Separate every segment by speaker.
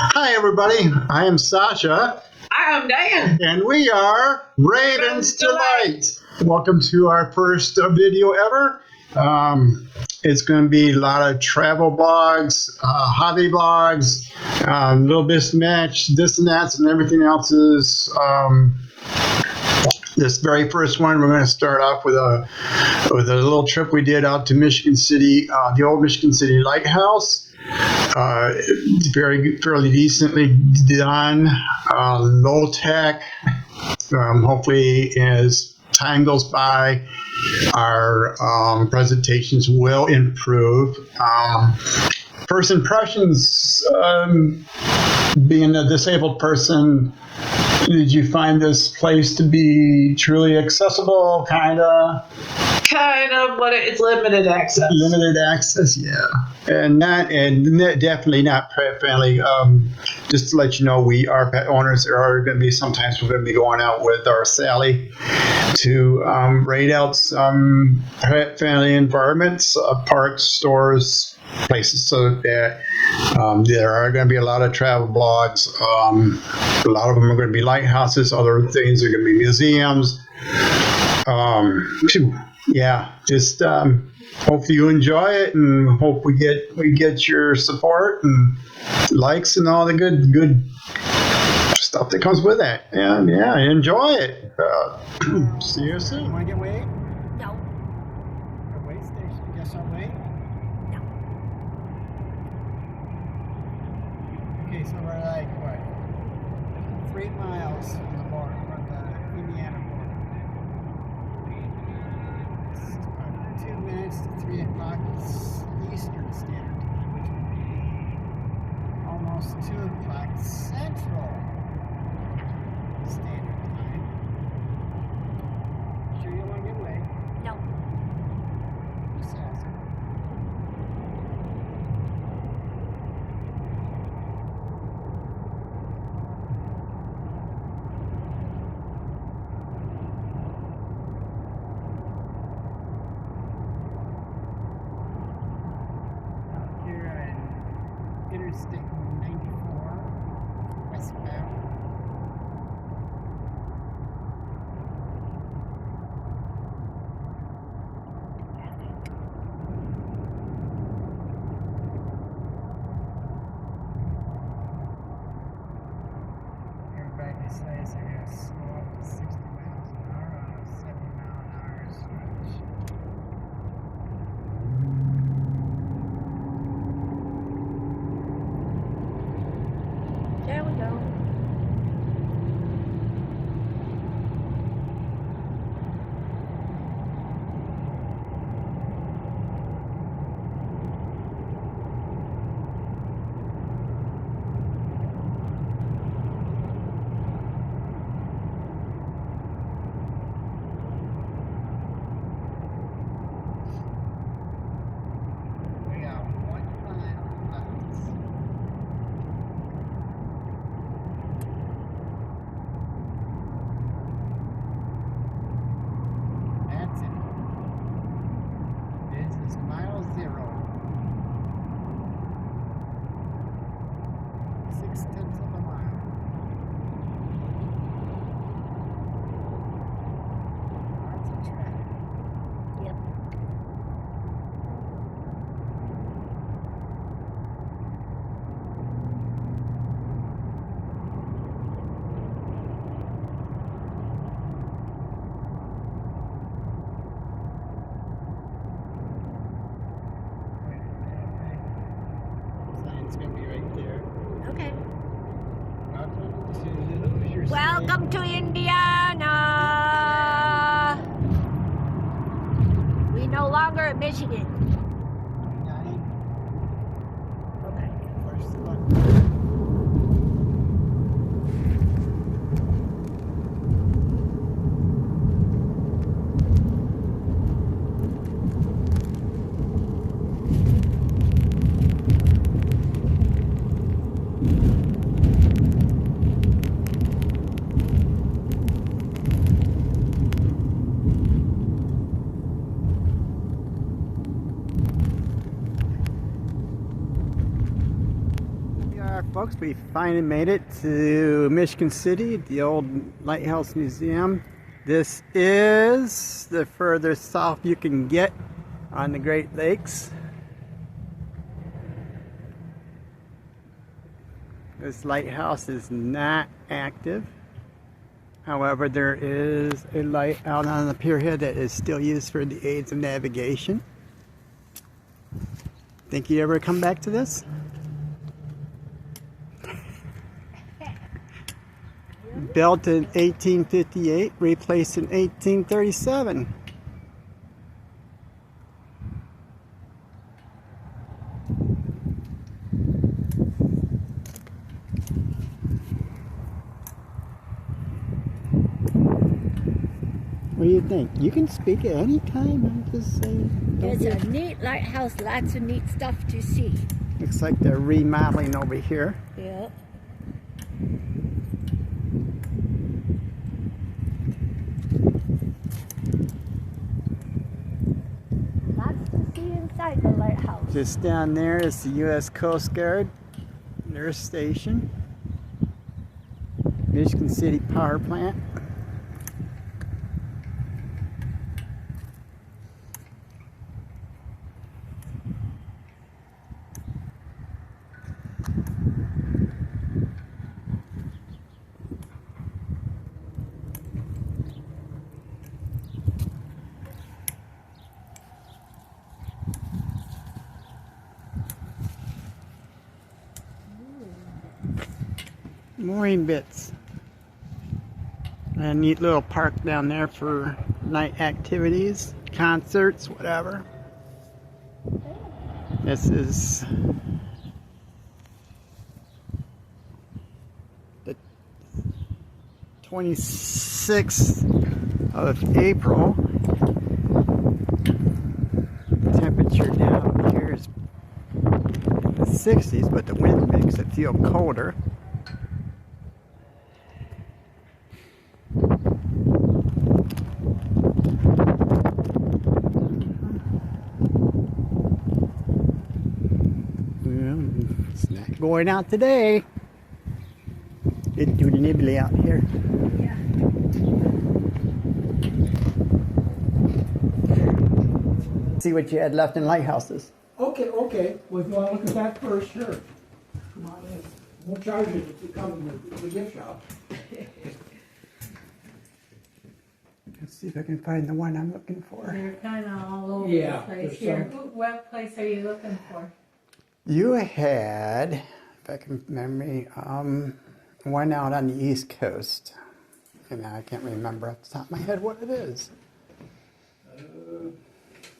Speaker 1: Hi, everybody. I am Sasha.
Speaker 2: I'm Dan.
Speaker 1: And we are Ravens Delight. Welcome to our first video ever. It's going to be a lot of travel blogs, hobby blogs, little bit match, this and that, and everything else is. This very first one, we're going to start off with a little trip we did out to Michigan City, the old Michigan City Lighthouse. Fairly decently done, low tech. Hopefully, as time goes by, our presentations will improve. First impressions, being a disabled person, did you find this place to be truly accessible? Kind of,
Speaker 2: but it's limited access.
Speaker 1: Limited access, yeah, and definitely not pet friendly. Just to let you know, we are pet owners. There are going to be sometimes we're going to be going out with our Sally to rate out some pet friendly environments, parks, stores, places, so that there are going to be a lot of travel blogs. A lot of them are going to be lighthouses. Other things are going to be museums. Yeah, just hopefully you enjoy it, and hope we get your support and likes and all the good stuff that comes with it. And yeah, enjoy it. See you soon.
Speaker 3: Want to get weighed?
Speaker 4: No.
Speaker 3: A weigh station. You guess I'll weigh?
Speaker 4: No.
Speaker 3: Okay, so we're like, what? 3 miles from the border, from the Indiana border. It's about 2 minutes to 3 o'clock Eastern Standard Time, which would be almost 2 o'clock Central Standard Time. Sure you want to get weighed?
Speaker 4: No.
Speaker 3: Just ask her. Here on Interstate 94, westbound. Everybody says they're going to slow up to 60 miles an hour on a 70-mile-an-hour stretch.
Speaker 4: There we go.
Speaker 3: We got 1 mile left. That's it. This is mile 0. 6/10 of a mile. Lots of traffic.
Speaker 4: Yep.
Speaker 3: Sign's gonna be right there.
Speaker 4: Okay.
Speaker 3: Welcome to your
Speaker 4: Welcome to Indiana. We no longer at Michigan.
Speaker 3: 9.
Speaker 4: Okay.
Speaker 3: Push the button. folks, we finally made it to Michigan City, the old Lighthouse Museum. This is the furthest south you can get on the Great Lakes. This lighthouse is not active. However, there is a light out on the pier here that is still used for the aids of navigation. Think you ever come back to this? Built in 1858, replaced in 1837. What do you think? You can speak at any time, I'm just saying.
Speaker 4: It's a neat lighthouse, lots of neat stuff to see.
Speaker 3: Looks like they're remodeling over here.
Speaker 4: Yep. Lots to see inside the lighthouse.
Speaker 3: Just down there is the U.S. Coast Guard, their station. Michigan City Power Plant. Mooring bits. And a neat little park down there for night activities, concerts, whatever. This is the 26th of April. The temperature down here is the 60s, but the wind makes it feel colder. It's not going out today. It's too nibbly out here.
Speaker 4: Yeah.
Speaker 3: See what you had left in lighthouses.
Speaker 5: Okay. Well, if you want to look at that first, sure. Come on in. Won't charge you if you come in the gift shop.
Speaker 3: Let's see if I can find the one I'm looking for.
Speaker 6: You're kind of all over
Speaker 5: Yeah,
Speaker 6: the place
Speaker 5: there's
Speaker 6: here.
Speaker 5: some-
Speaker 6: What place are you looking for?
Speaker 3: You had, if I can remember, one out on the East Coast. And I can't remember off the top of my head what it is.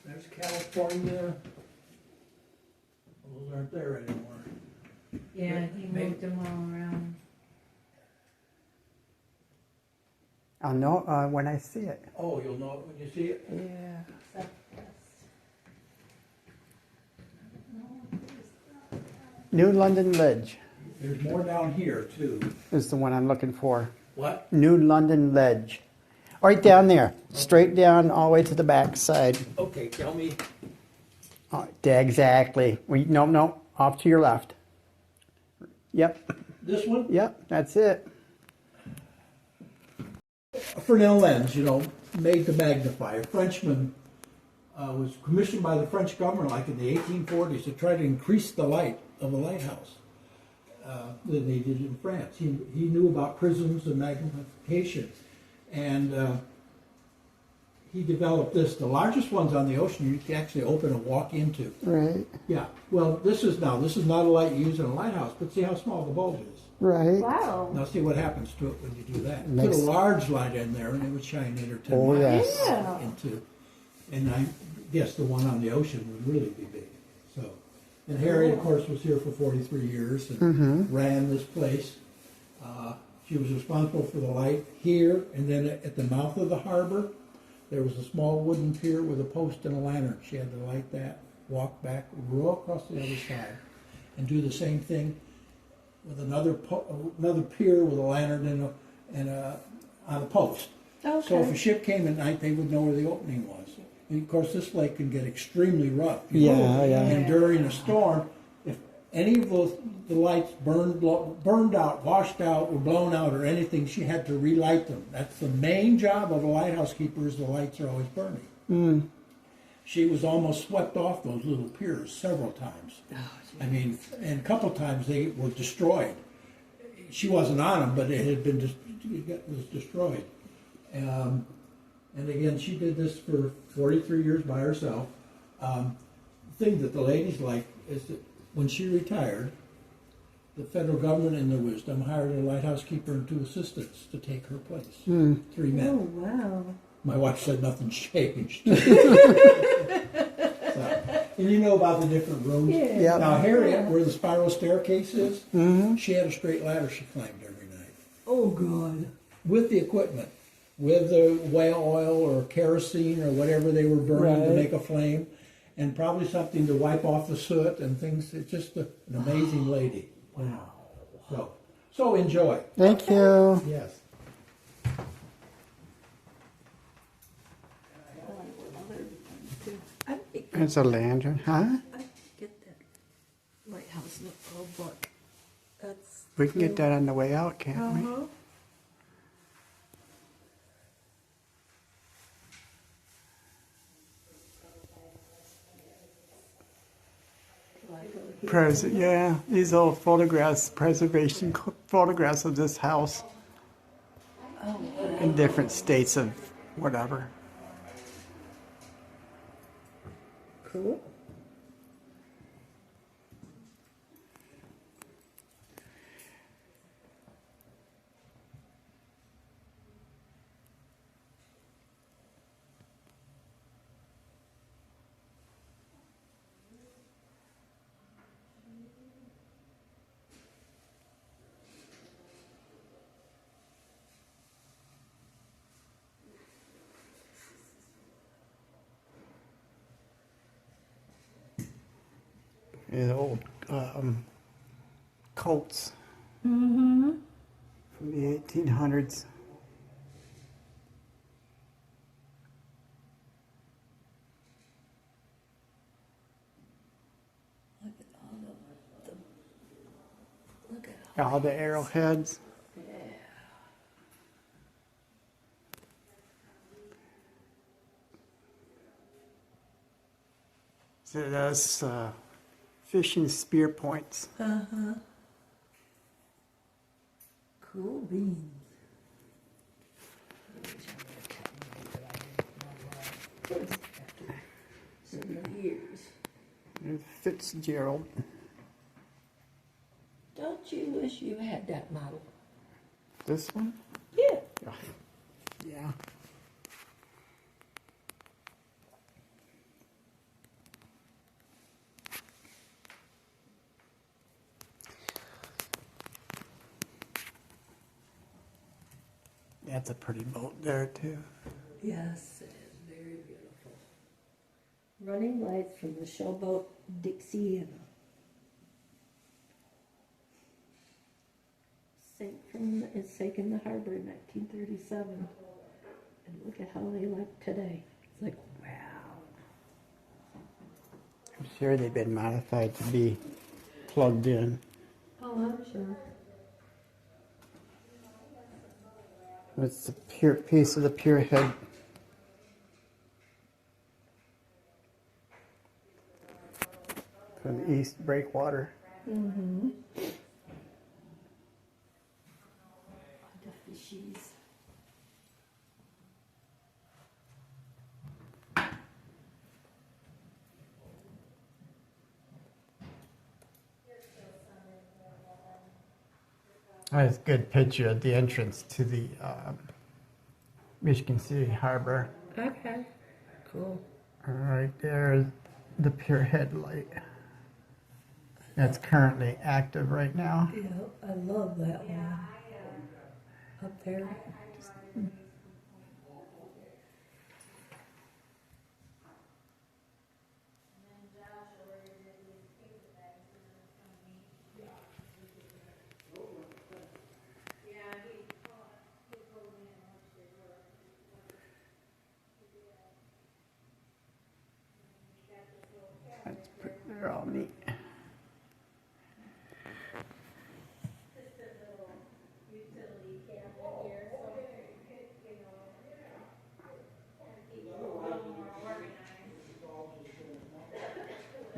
Speaker 5: There's California. Those aren't there anymore.
Speaker 6: Yeah, he moved them all around.
Speaker 3: I'll know when I see it.
Speaker 5: Oh, you'll know it when you see it?
Speaker 3: Yeah.
Speaker 6: Except this.
Speaker 3: New London Ledge
Speaker 5: There's more down here, too.
Speaker 3: is the one I'm looking for.
Speaker 5: What?
Speaker 3: New London Ledge. Right down there. Straight down all the way to the back side.
Speaker 5: Okay, tell me.
Speaker 3: Oh, exactly. No, off to your left. Yep,
Speaker 5: This one?
Speaker 3: yep, that's it.
Speaker 5: A Fresnel lens, made to magnify. A Frenchman was commissioned by the French government, like in the 1840s, to try to increase the light of a lighthouse than they did in France. He knew about prisms and magnification, and he developed this. The largest ones on the ocean you can actually open and walk into.
Speaker 3: Right,
Speaker 5: Yeah. Well, this is not a light you use in a lighthouse, but see how small the bulge is.
Speaker 3: right.
Speaker 6: Wow.
Speaker 5: Now see what happens to it when you do that.
Speaker 3: Makes-
Speaker 5: Put a large light in there, and it would shine 8 or 10
Speaker 3: Oh,
Speaker 5: miles
Speaker 3: yes.
Speaker 6: Yeah.
Speaker 5: into. And I guess the one on the ocean would really be big. So, and Harriet, of course, was here for 43 years and ran this place. She was responsible for the light here, and then at the mouth of the harbor, there was a small wooden pier with a post and a lantern. She had to light that, walk back, row across the other side, and do the same thing with another pier with a lantern and on a post.
Speaker 6: Okay.
Speaker 5: So if a ship came at night, they would know where the opening was. And of course, this lake can get extremely rough.
Speaker 3: Yeah, yeah.
Speaker 5: And during a storm, if any of the lights burned out, washed out, or blown out, or anything, she had to relight them. That's the main job of a lighthouse keeper, is the lights are always burning. She was almost swept off those little piers several times. I mean, and a couple times they were destroyed. She wasn't on them, but it had been it was destroyed. And again, she did this for 43 years by herself. The thing that the ladies like is that when she retired, the federal government, in their wisdom, hired a lighthouse keeper and 2 assistants to take her place. 3 men.
Speaker 6: Oh, wow.
Speaker 5: My wife said nothing's changed. So, and you know about the different rooms.
Speaker 6: Yeah.
Speaker 3: Yep.
Speaker 5: Now, Harriet, where the spiral staircase is, she had a straight ladder she climbed every night.
Speaker 6: Oh, God.
Speaker 5: With the equipment, with the whale oil or kerosene or whatever they were burning to
Speaker 3: Right.
Speaker 5: make a flame, and probably something to wipe off the soot and things. It's just an amazing lady.
Speaker 6: Wow.
Speaker 5: So enjoy.
Speaker 3: Thank you.
Speaker 5: Yes.
Speaker 3: It's a lantern, huh?
Speaker 7: I get that lighthouse book. That's
Speaker 3: We can get that on the way out, can't we?
Speaker 7: uh-huh.
Speaker 3: Yeah, these old photographs, preservation photographs of this house in different states of whatever.
Speaker 7: Cool.
Speaker 3: The old Colts
Speaker 7: Mm-hmm.
Speaker 3: from the 1800s.
Speaker 7: Look at all look at all.
Speaker 3: All the arrowheads. So that's fishing spear points.
Speaker 7: Uh-huh. Cool beans. So many years.
Speaker 3: And Fitzgerald.
Speaker 7: Don't you wish you had that model?
Speaker 3: This one?
Speaker 7: Yeah.
Speaker 3: Yeah. That's a pretty boat there too.
Speaker 7: Yes, it is very beautiful. Running lights from the showboat Dixiana. It sank in the harbor in 1937. And look at how they look today. It's like, wow.
Speaker 3: I'm sure they've been modified to be plugged in.
Speaker 7: Oh, I'm sure.
Speaker 3: It's the pier piece of the pier head. From the east breakwater.
Speaker 7: Mm-hmm. The fishies.
Speaker 3: That's a good picture of the entrance to the Michigan City Harbor.
Speaker 7: Okay. Cool.
Speaker 3: Right there, the pier headlight. That's currently active right now.
Speaker 7: Yeah, I love that one. Up there.
Speaker 3: They're all neat.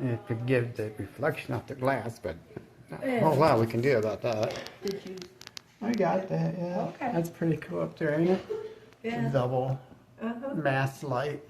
Speaker 3: It could give the reflection off the glass, but not a whole lot we can do about that.
Speaker 7: Did you?
Speaker 3: I got that, yeah.
Speaker 7: Okay.
Speaker 3: That's pretty cool up there, ain't it?
Speaker 7: Yeah.
Speaker 3: Double
Speaker 7: Uh-huh.
Speaker 3: mast light.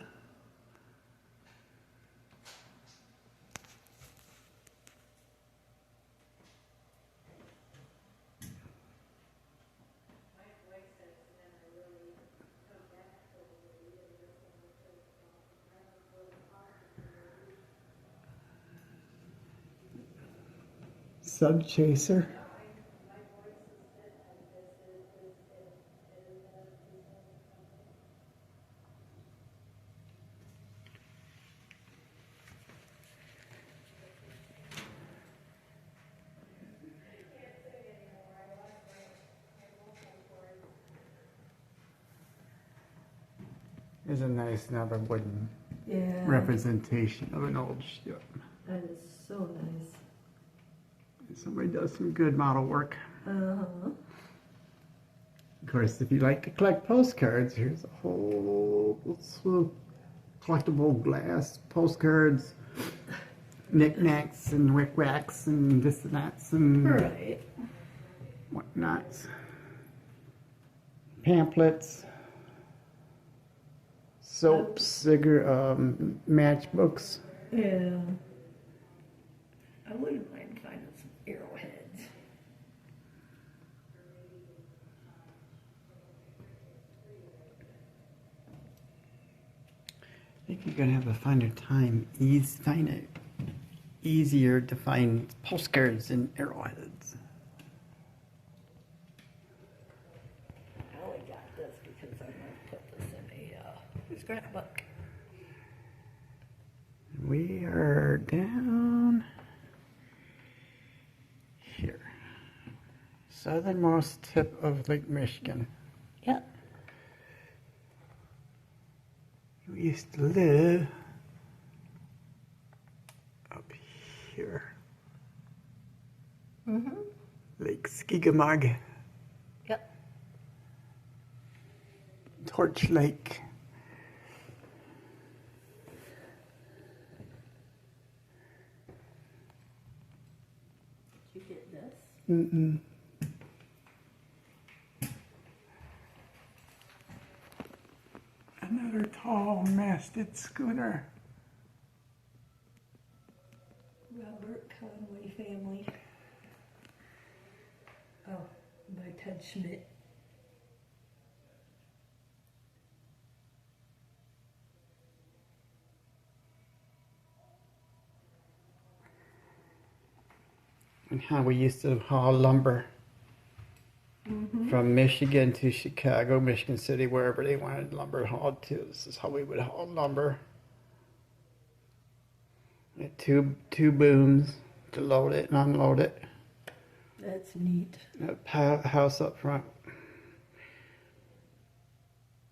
Speaker 3: Sub chaser. Is a nice another wooden
Speaker 7: Yeah.
Speaker 3: representation of an old ship.
Speaker 7: That is so nice.
Speaker 3: Somebody does some good model work.
Speaker 7: Uh-huh.
Speaker 3: Of course, if you like to collect postcards, here's a whole slew of collectible glass postcards, knickknacks and wickwacks and this and that and
Speaker 7: Right.
Speaker 3: whatnots. Pamphlets, soaps, matchbooks.
Speaker 7: Yeah. I wouldn't mind finding some arrowheads.
Speaker 3: I think you're gonna have to find a time, find it easier to find postcards and arrowheads.
Speaker 7: I only got this because I'm going to put this in a scrapbook.
Speaker 3: We are down here, southernmost tip of Lake Michigan.
Speaker 7: Yep.
Speaker 3: We used to live up here,
Speaker 7: Mm-hmm.
Speaker 3: Lake Skigamog,
Speaker 7: Yep.
Speaker 3: Torch Lake.
Speaker 7: Did you get this?
Speaker 3: Mm-mm. Another tall masted schooner.
Speaker 7: Robert Conway Family. Oh, by Ted Schmidt.
Speaker 3: And how we used to haul lumber from Michigan to Chicago, Michigan City, wherever they wanted lumber hauled to. This is how we would haul lumber. We had two booms to load it and unload it.
Speaker 7: That's neat.
Speaker 3: A house up front.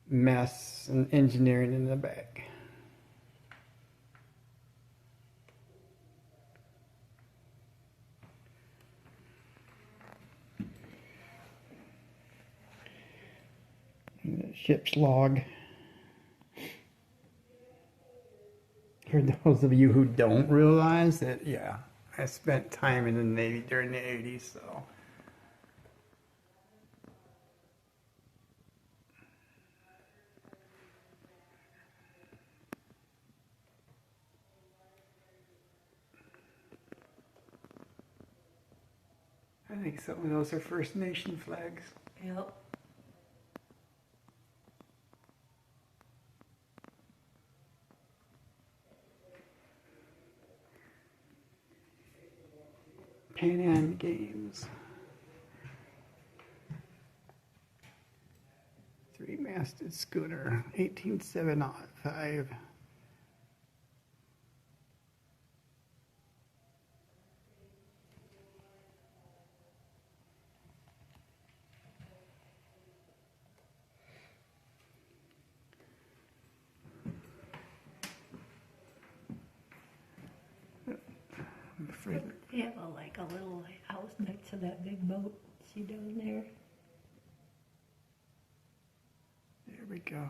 Speaker 3: Mess and engineering in the back. And the ship's log. For those of you who don't realize that, yeah, I spent time in the Navy during the 80s, so. I think some of those are First Nation flags.
Speaker 7: Yep.
Speaker 3: Pan Am Games. Three-masted schooner, 1875. I'm afraid
Speaker 7: They have a little house next to that big boat. See down there?
Speaker 3: there we go.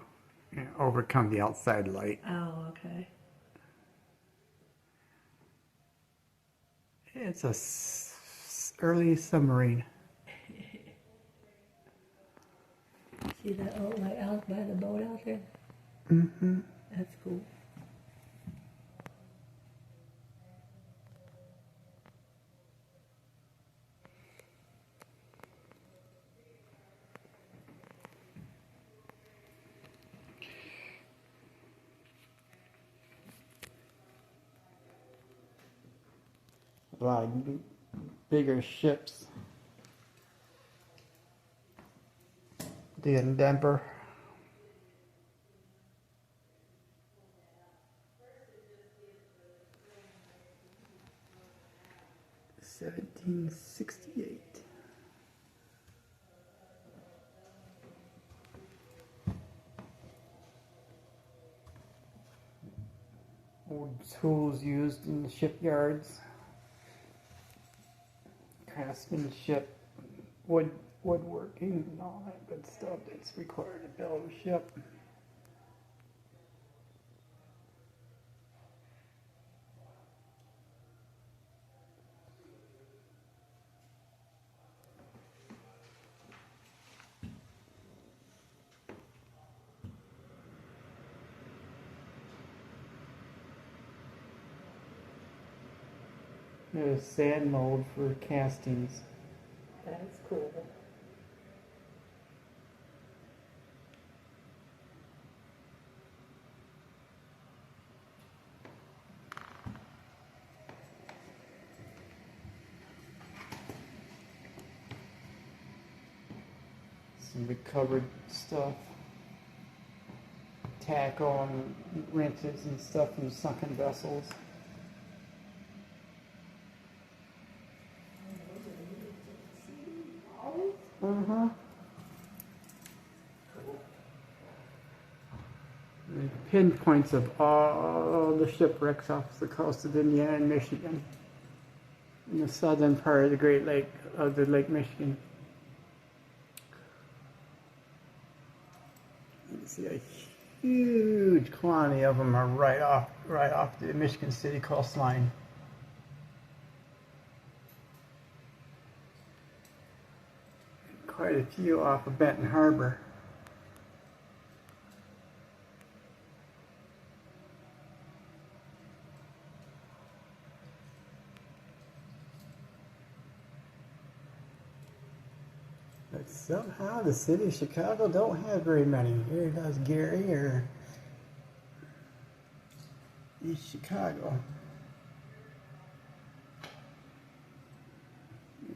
Speaker 3: Yeah, overcome the outside light.
Speaker 7: Oh, okay.
Speaker 3: It's a early submarine.
Speaker 7: See that little light out by the boat out there?
Speaker 3: Mm-hmm.
Speaker 7: That's cool.
Speaker 3: A lot of bigger ships. The Endeavor. $1768. Old tools used in the shipyards. Craftsmanship, woodworking, and all that good stuff that's required to build a ship. There's sand mold for castings.
Speaker 7: That's cool.
Speaker 3: Some recovered stuff. Tackle and wrenches and stuff from sunken vessels. Uh-huh. The pinpoints of all the shipwrecks off the coast of Indiana and Michigan. In the southern part of the Great Lake, of the Lake Michigan. You see a huge quantity of them are right off the Michigan City coastline. Quite a few off of Benton Harbor. But somehow the city of Chicago don't have very many. Here does Gary or East Chicago.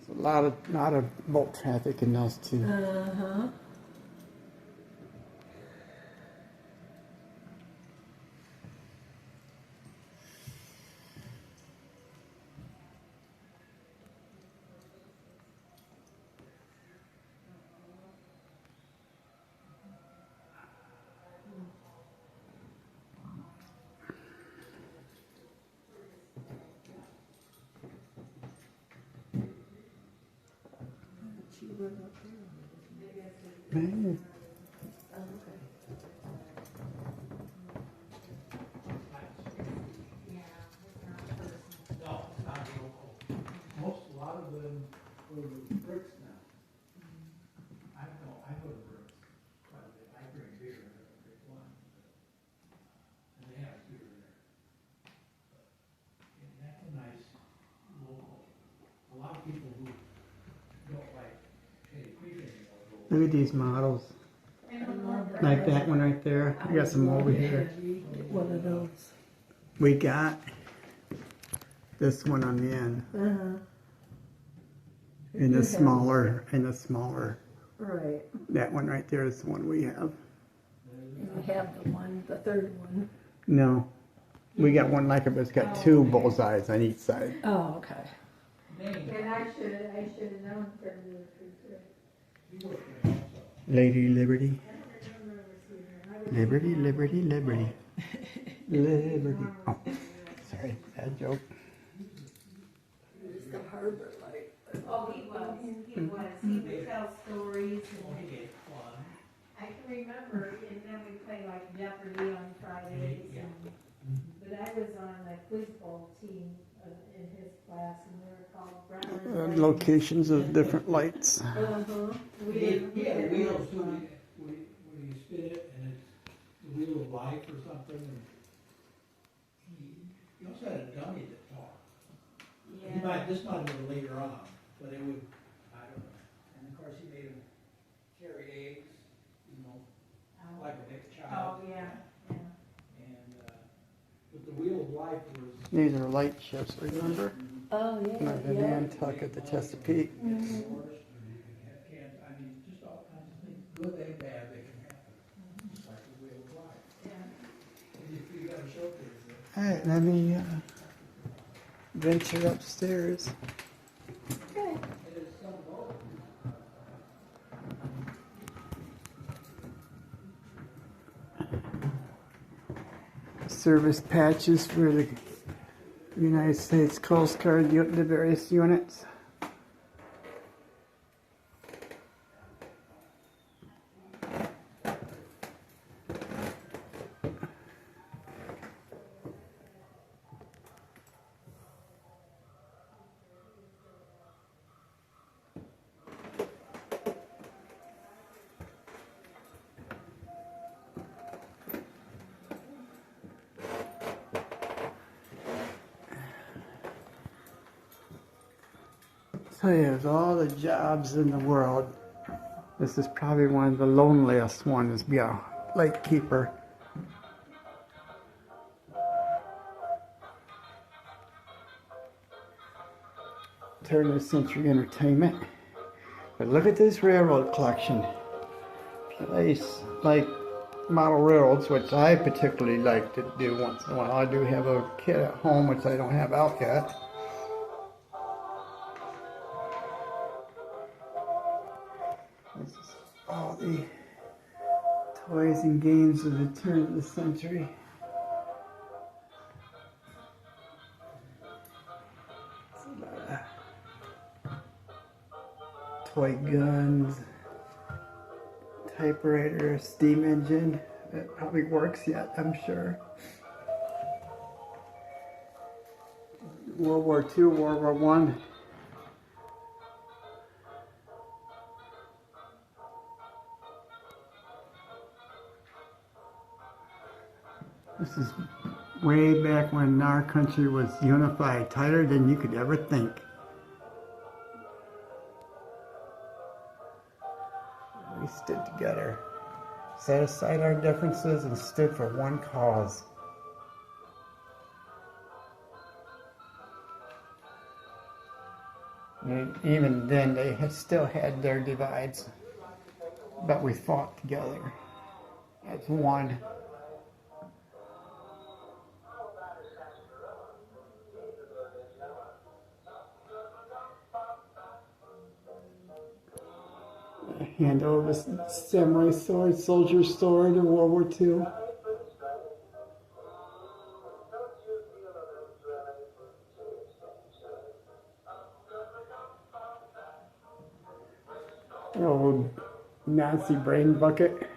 Speaker 3: There's a lot of boat traffic in those two.
Speaker 7: Uh-huh.
Speaker 3: Man,
Speaker 5: No, not local. A lot of them go to bricks now. I go to bricks quite a bit. I drink beer and I drink wine. And they have beer there. And that's a nice local. A lot of people who don't like Shady Creek anymore go.
Speaker 3: look at these models. Like that one right there. We got some over here.
Speaker 7: One of those.
Speaker 3: We got this one on the end.
Speaker 7: Uh-huh.
Speaker 3: And the smaller.
Speaker 7: Right.
Speaker 3: That one right there is the one we have.
Speaker 7: And we have the third one.
Speaker 3: No. We got one like it, but it's got two bullseyes on each side.
Speaker 7: Oh, okay.
Speaker 6: And I should have known from the
Speaker 3: Lady Liberty. Liberty, liberty, liberty. Liberty. Oh, sorry, bad joke.
Speaker 7: It's the harbor light.
Speaker 6: Oh, he was. He would tell stories. And I can remember, and then we play like Jeopardy on Fridays. But I was on the quiz bowl team in his class, and we were
Speaker 3: Locations of different lights.
Speaker 5: He had wheels too, when you spin it, and it's the wheel of life or something, and he also had a dummy that talked. This might have been later on, but it would, I don't know. And of course, he made him carry eggs, like a big child.
Speaker 6: Oh, yeah.
Speaker 5: And, but the wheel of life was.
Speaker 3: These are light ships, remember?
Speaker 7: Oh, yeah,
Speaker 3: Like the
Speaker 7: yeah.
Speaker 3: Nantucket at the Chesapeake.
Speaker 5: I mean, just all kinds of things, good and bad, they can happen, just like the wheel of life. And if you got a showcase there.
Speaker 3: All right, let me venture upstairs.
Speaker 7: Okay.
Speaker 3: Service patches for the United States Coast Guard, the various units. So yeah, of all the jobs in the world, this is probably one of the loneliest ones, to be a lake keeper. Turn of the century entertainment. But look at this railroad collection. Place like model railroads, which I particularly like to do once in a while. I do have a kit at home, which I don't have out yet. This is all the toys and games of the turn of the century. It's a lot of toy guns, typewriter, steam engine. It probably works yet, I'm sure. World War II, World War I. This is way back when our country was unified, tighter than you could ever think. We stood together, set aside our differences, and stood for one cause. And even then, they had still had their divides, but we fought together as one. Hand over a samurai sword, soldier sword in World War II. The old Nazi brain bucket.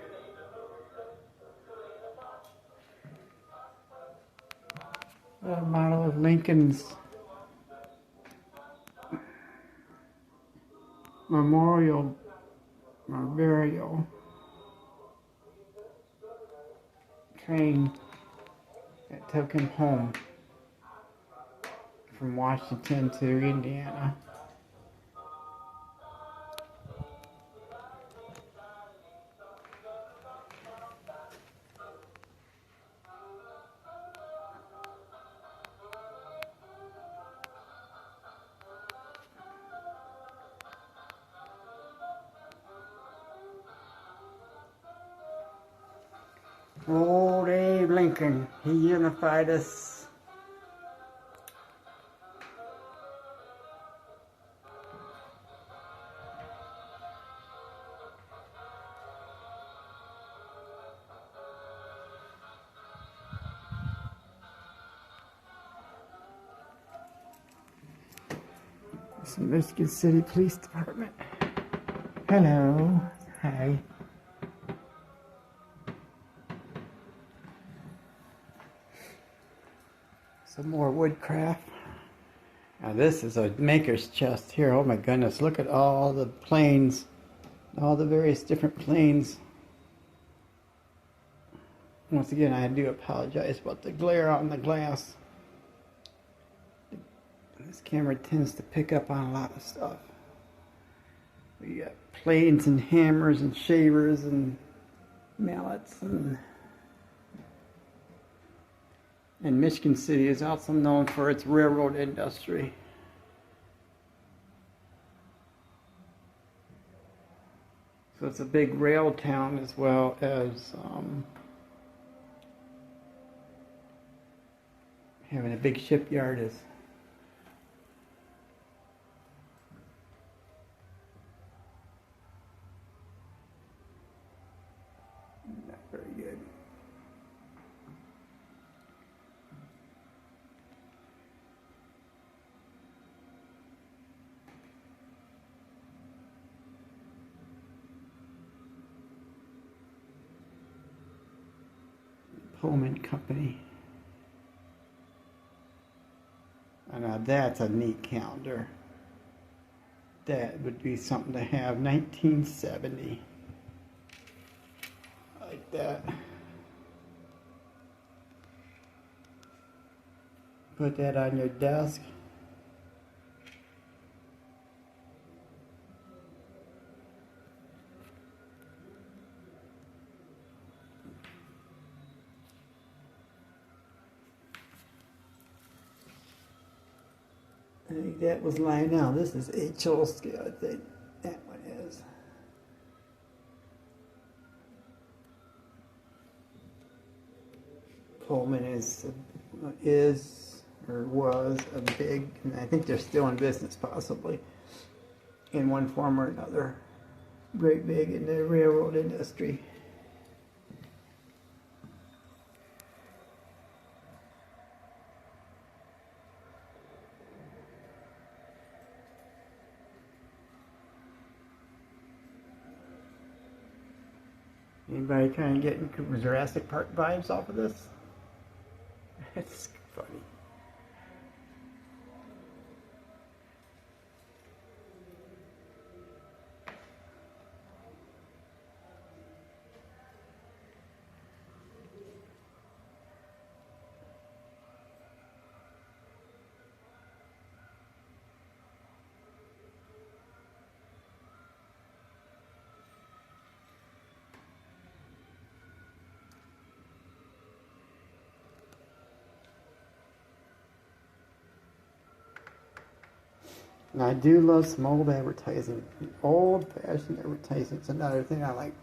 Speaker 3: A model of Lincoln's memorial or burial train that took him home from Washington to Indiana. Old Abe Lincoln, he unified us. This is Michigan City Police Department. Hello. Hi. Some more woodcraft. Now this is a maker's chest here. Oh my goodness, look at all the planes, all the various different planes. Once again, I do apologize about the glare on the glass. This camera tends to pick up on a lot of stuff. We got planes and hammers and shavers and mallets and Michigan City is also known for its railroad industry. So it's a big rail town as well as having a big shipyard is. Not very good. Pullman Company. And now that's a neat calendar. That would be something to have. 1970. Like that. Put that on your desk. I think that was lying down. This is HO scale, I think that one is. Pullman is or was a big, and I think they're still in business possibly, in one form or another. Great big in the railroad industry. Anybody kind of getting Jurassic Park vibes off of this? It's funny. And I do love some old advertising. Old-fashioned advertising is another thing I like.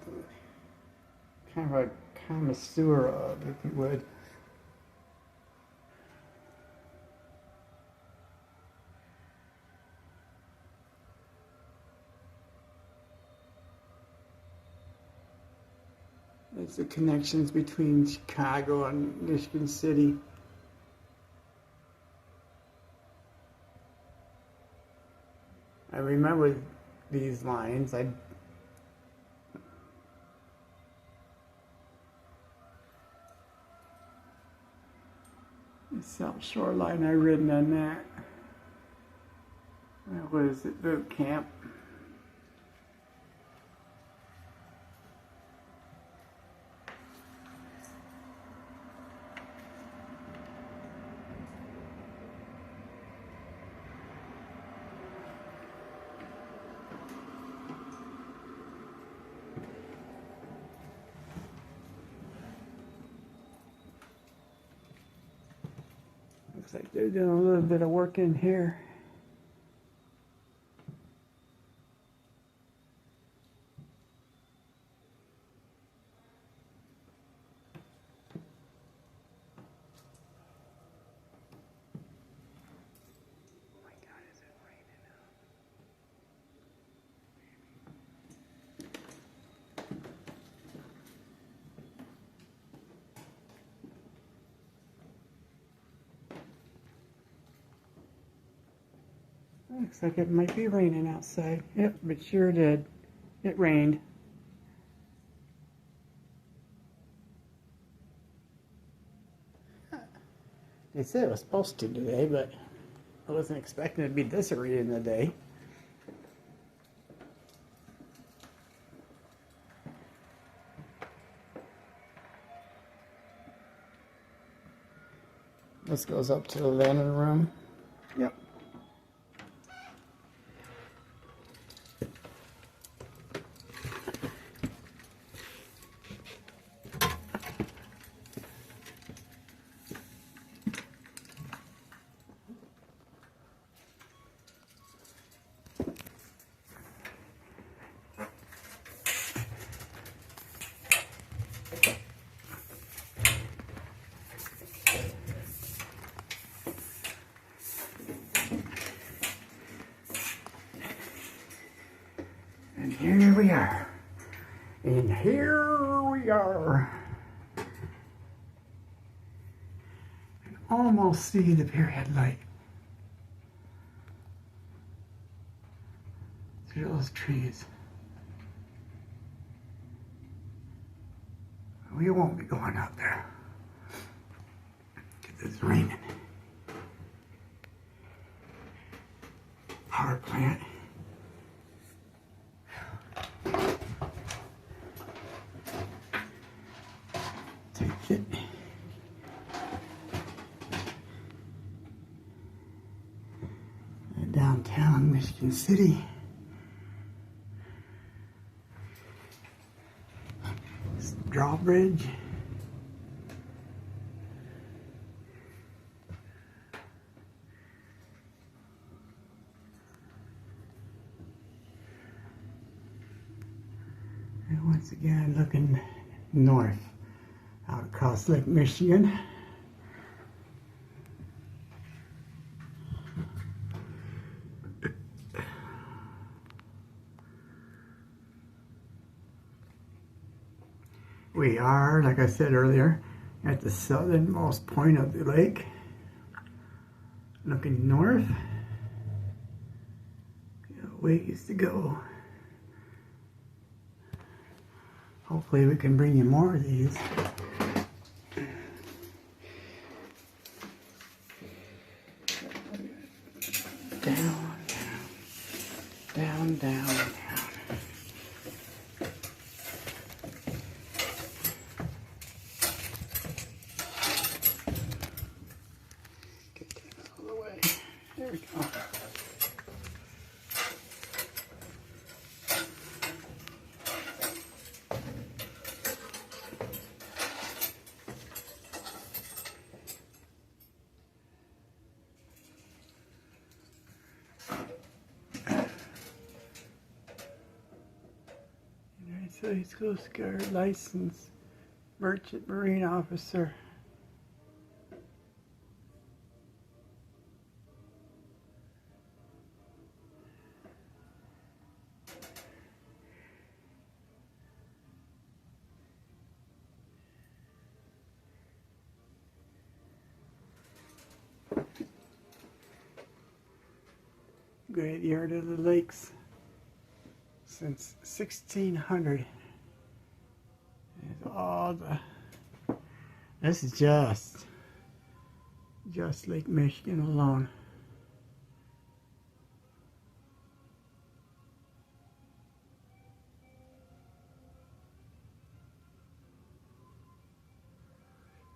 Speaker 3: Kind of a connoisseur of, if you would. It's the connections between Chicago and Michigan City. I remember these lines. The South Shore line, I ridden on that. What is it? Boot camp. Looks like they're doing a little bit of work in here. Oh my God, is it raining now? Looks like it might be raining outside. Yep, it sure did. It rained. They said it was supposed to today, but I wasn't expecting it to be this early in the day. This goes up to the linen room. Yep. And here we are. And here we are. I can almost see the pier headlight through those trees. We won't be going out there because it's raining. Power plant. Take it. Downtown Michigan City. Drawbridge. And once again, looking north, out across Lake Michigan. We are, like I said earlier, at the southernmost point of the lake, looking north. Got a ways to go. Hopefully we can bring you more of these. Down, down, down, down. There we go. United States Coast Guard licensed merchant marine officer. Graveyard of the Lakes since 1600. It's all the. This is just Lake Michigan alone.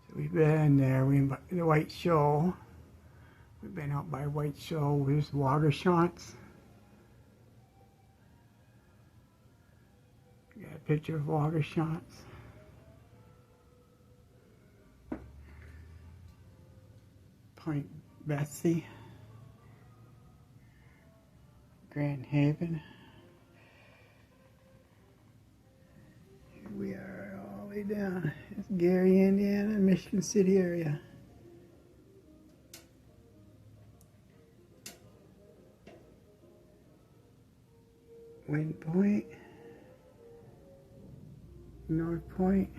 Speaker 3: So we've been there. We in the White Shoal. We've been out by White Shoal. There's water shots. Got a picture of water shots. Point Betsy. Grand Haven. Here we are all the way down. It's Gary, Indiana, Michigan City area. Wind Point, North Point.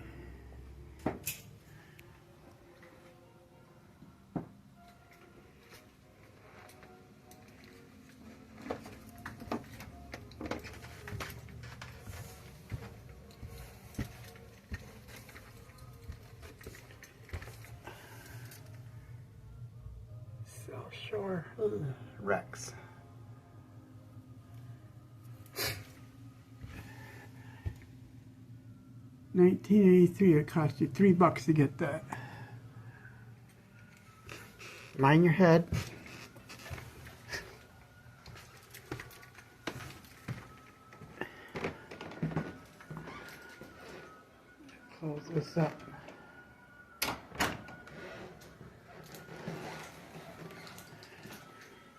Speaker 3: South Shipwrecks. $19.83. It cost you $3 to get that. Mind your head. Close this up.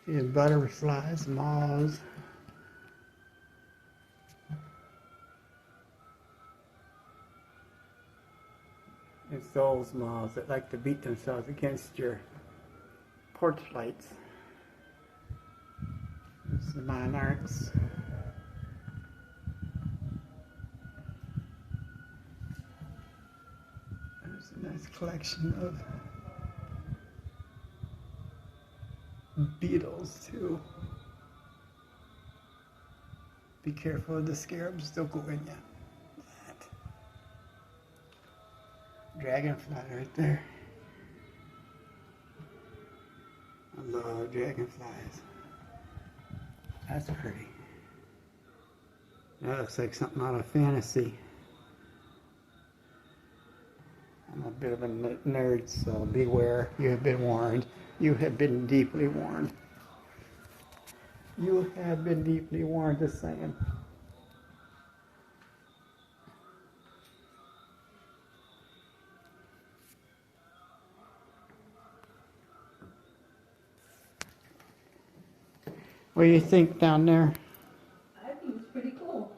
Speaker 3: These butterflies, moths. It's those moths that like to beat themselves against your porch lights. There's the monarchs. There's a nice collection of beetles too. Be careful of the scarabs, they'll go in you. Dragonfly right there. I love dragonflies. That's pretty. That looks like something out of fantasy. I'm a bit of a nerd, so beware. You have been warned. You have been deeply warned. You have been deeply warned, just saying. What do you think down there?
Speaker 7: I think it's pretty cool.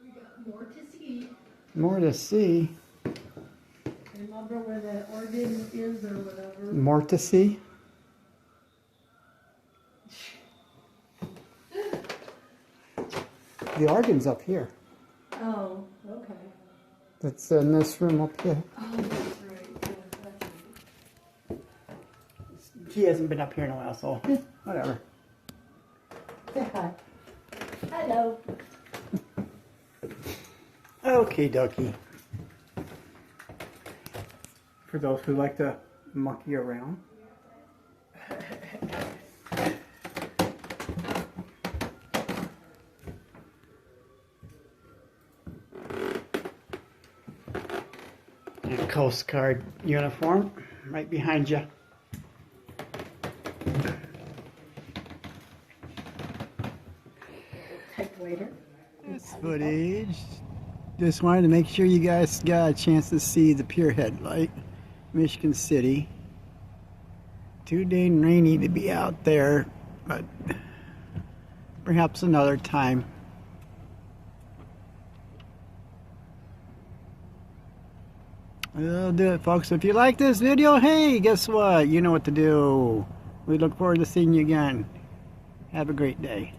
Speaker 7: We got more to see.
Speaker 3: More to see.
Speaker 7: Remember where that organ is or whatever?
Speaker 3: More to see? The organ's up here.
Speaker 7: Oh, okay.
Speaker 3: It's in this room up here.
Speaker 7: Oh, that's right. Yeah, that's right.
Speaker 3: He hasn't been up here in a while, so whatever.
Speaker 7: Say hi. Hello.
Speaker 3: Okie dokie. For those who like to monkey around. Your Coast Guard uniform right behind you.
Speaker 7: Take later.
Speaker 3: This footage. Just wanted to make sure you guys got a chance to see the pier headlight, Michigan City. Too dang rainy to be out there, but perhaps another time. That'll do it, folks. If you like this video, hey, guess what? You know what to do. We look forward to seeing you again. Have a great day.